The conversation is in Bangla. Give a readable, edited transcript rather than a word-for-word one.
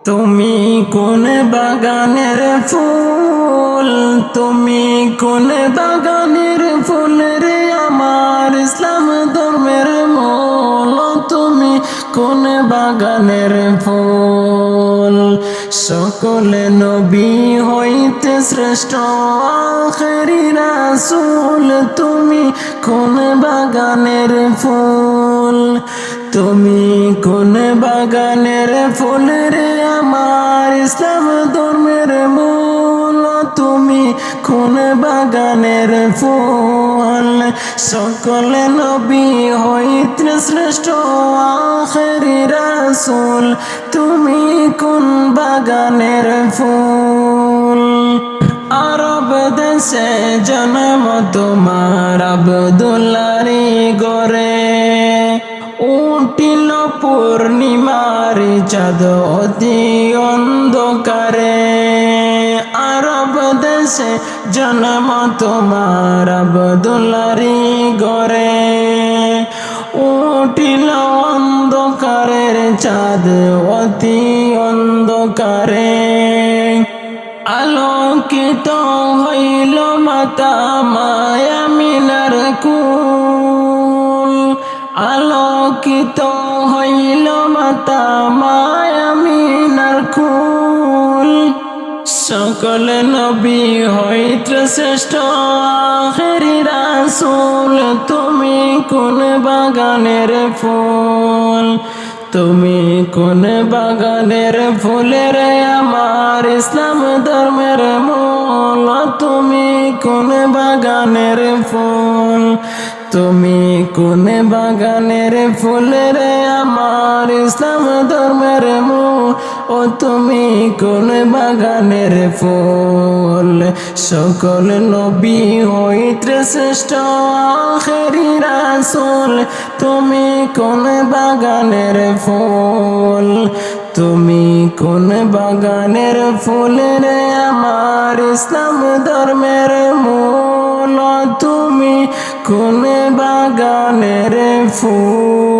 তুমি কোন বাগানের ফুল, তুমি কোন বাগানের ফুল রে আমার ইসলাম ধর্মের মূল। তুমি কোন বাগানের ফুল, সকল নবী হইতে শ্রেষ্ঠ আখেরি রাসূল। তুমি কোন বাগানের ফুল, তুমি কোন বাগানের ফুল রে আমার ইসলাম ধর্মের মূল। তুমি কোন বাগানের ফুল, সকল নবী হইতে শ্রেষ্ঠ আখেরি রাসূল। তুমি কোন বাগানের ফুল। আরব দেশে জন্ম তোমার আব্দুল্লাহর ঘরে, উঠিল পূর্ণিমার চাঁদ অতি অন্ধকারে। আরব দেশে জন্ম তোমার আব্দুল্লাহর ঘরে, উঠিল অন্ধকারের চাঁদ অতি অন্ধকারে। আলোকিত হইল মাতা মায়ামিনার কুল, আলোকিত হইল মাতা মায়ামিনার কুল। সকল নবী হইতে শ্রেষ্ঠ আখেরি রাসূল। তুমি কোন বাগানের ফুল, তুমি কোন বাগানের ফুলের আমার ইসলাম ধর্মের মূল। তুমি কোন বাগানের ফুল, তুমি কোন বাগানের ফুলের আমার ইসলাম ধর্মের মূল। ও তুমি কোন বাগানের ফুল, সকল নবী হইতে শ্রেষ্ঠ আখেরি রাসূল। তুমি কোন বাগানের ফুল, তুমি কোন বাগানের ফুল রে আমার ইসলাম ধর্মের মূল। তুমি কোন বাগানের ফুল।